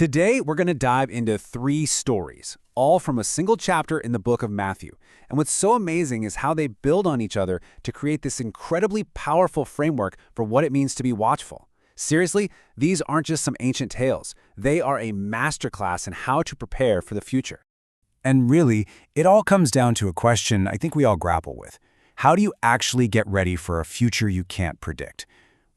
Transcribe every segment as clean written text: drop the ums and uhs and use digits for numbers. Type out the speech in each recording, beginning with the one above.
Today, we're going to dive into 3 stories, all from a single chapter in the book of Matthew. And what's so amazing is how they build on each other to create this incredibly powerful framework for what it means to be watchful. Seriously, these aren't just some ancient tales. They are a masterclass in how to prepare for the future. And really, it all comes down to a question I think we all grapple with. How do you actually get ready for a future you can't predict?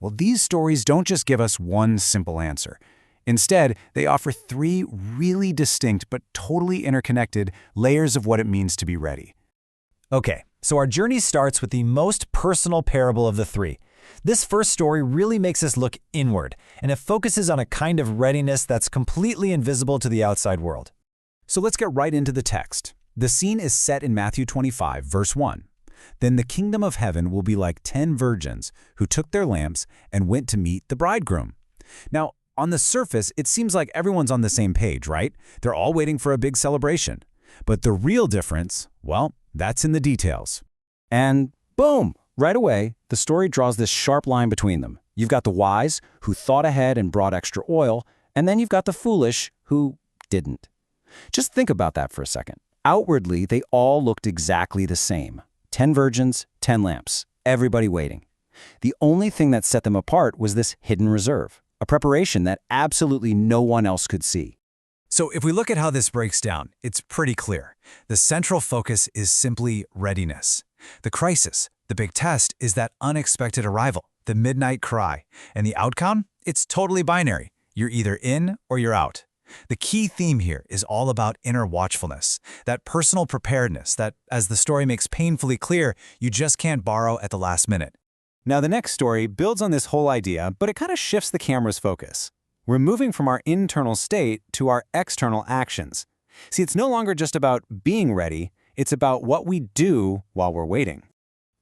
Well, these stories don't just give us one simple answer. Instead, they offer 3 really distinct but totally interconnected layers of what it means to be ready. Okay, so our journey starts with the most personal parable of the 3. This first story really makes us look inward, and it focuses on a kind of readiness that's completely invisible to the outside world. So let's get right into the text. The scene is set in Matthew 25, verse 1. Then the kingdom of heaven will be like 10 virgins who took their lamps and went to meet the bridegroom. Now, on the surface, it seems like everyone's on the same page, right? They're all waiting for a big celebration. But the real difference, well, that's in the details. And boom, right away, the story draws this sharp line between them. You've got the wise, who thought ahead and brought extra oil, and then you've got the foolish, who didn't. Just think about that for a second. Outwardly, they all looked exactly the same. 10 virgins, 10 lamps, everybody waiting. The only thing that set them apart was this hidden reserve, a preparation that absolutely no one else could see. So if we look at how this breaks down, it's pretty clear. The central focus is simply readiness. The crisis, the big test, is that unexpected arrival, the midnight cry. And the outcome? It's totally binary. You're either in or you're out. The key theme here is all about inner watchfulness, that personal preparedness that, as the story makes painfully clear, you just can't borrow at the last minute. Now, the next story builds on this whole idea, but it kind of shifts the camera's focus. We're moving from our internal state to our external actions. See, it's no longer just about being ready, it's about what we do while we're waiting.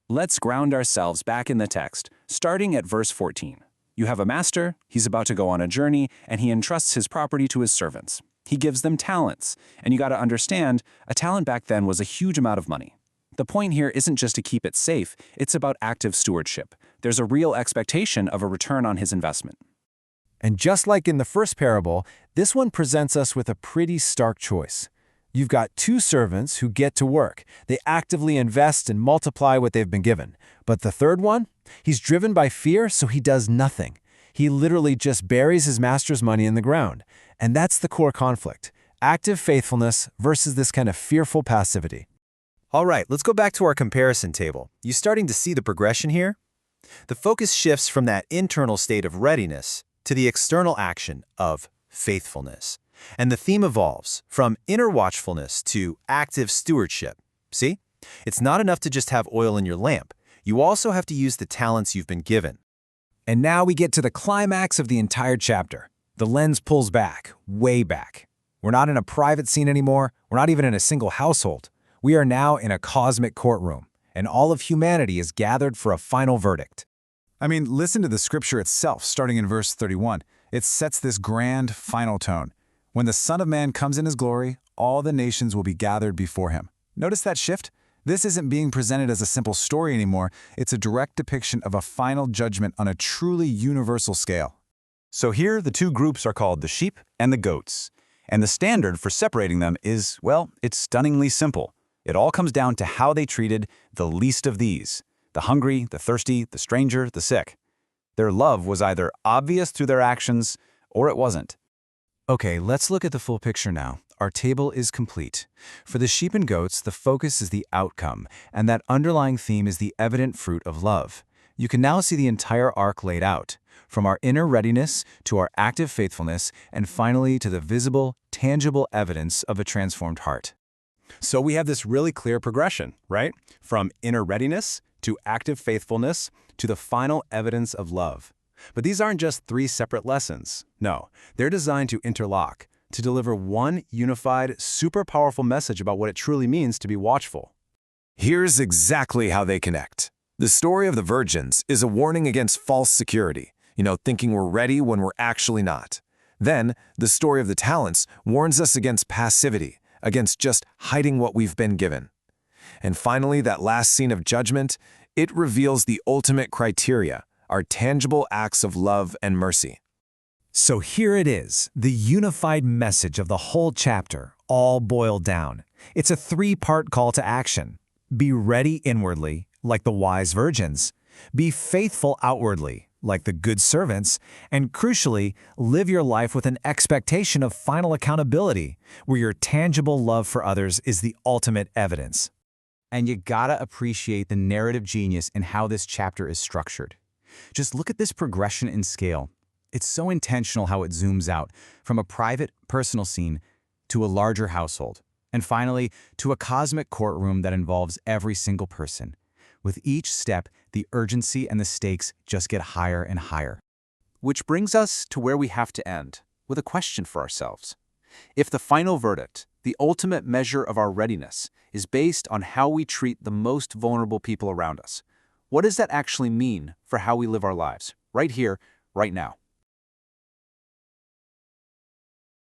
Let's ground ourselves back in the text, starting at verse 14. You have a master, he's about to go on a journey, and he entrusts his property to his servants. He gives them talents, and you got to understand, a talent back then was a huge amount of money. The point here isn't just to keep it safe, it's about active stewardship. There's a real expectation of a return on his investment. And just like in the first parable, this one presents us with a pretty stark choice. You've got 2 servants who get to work. They actively invest and multiply what they've been given. But the third one? He's driven by fear, so he does nothing. He literally just buries his master's money in the ground. And that's the core conflict. Active faithfulness versus this kind of fearful passivity. All right, let's go back to our comparison table. You starting to see the progression here? The focus shifts from that internal state of readiness to the external action of faithfulness. And the theme evolves from inner watchfulness to active stewardship. See? It's not enough to just have oil in your lamp. You also have to use the talents you've been given. And now we get to the climax of the entire chapter. The lens pulls back, way back. We're not in a private scene anymore. We're not even in a single household. We are now in a cosmic courtroom, and all of humanity is gathered for a final verdict. I mean, listen to the scripture itself, starting in verse 31. It sets this grand final tone. When the Son of Man comes in his glory, all the nations will be gathered before him. Notice that shift? This isn't being presented as a simple story anymore. It's a direct depiction of a final judgment on a truly universal scale. So here, the 2 groups are called the sheep and the goats. And the standard for separating them is, well, it's stunningly simple. It all comes down to how they treated the least of these, the hungry, the thirsty, the stranger, the sick. Their love was either obvious through their actions, or it wasn't. Okay, let's look at the full picture now. Our table is complete. For the sheep and goats, the focus is the outcome, and that underlying theme is the evident fruit of love. You can now see the entire arc laid out, from our inner readiness to our active faithfulness, and finally to the visible, tangible evidence of a transformed heart. So we have this really clear progression, right? From inner readiness to active faithfulness to the final evidence of love. But these aren't just 3 separate lessons. No, they're designed to interlock, to deliver one unified, super powerful message about what it truly means to be watchful. Here's exactly how they connect. The story of the virgins is a warning against false security, thinking we're ready when we're actually not. Then, the story of the talents warns us against passivity, against just hiding what we've been given. And finally, that last scene of judgment, it reveals the ultimate criteria, our tangible acts of love and mercy. So here it is, the unified message of the whole chapter, all boiled down. It's a three-part call to action. Be ready inwardly, like the wise virgins. Be faithful outwardly, like the good servants. And crucially, live your life with an expectation of final accountability, where your tangible love for others is the ultimate evidence. And you gotta appreciate the narrative genius in how this chapter is structured. Just look at this progression in scale. It's so intentional how it zooms out, from a private, personal scene to a larger household, and finally, to a cosmic courtroom that involves every single person. With each step, the urgency and the stakes just get higher and higher. Which brings us to where we have to end, with a question for ourselves. If the final verdict, the ultimate measure of our readiness, is based on how we treat the most vulnerable people around us, what does that actually mean for how we live our lives, right here, right now?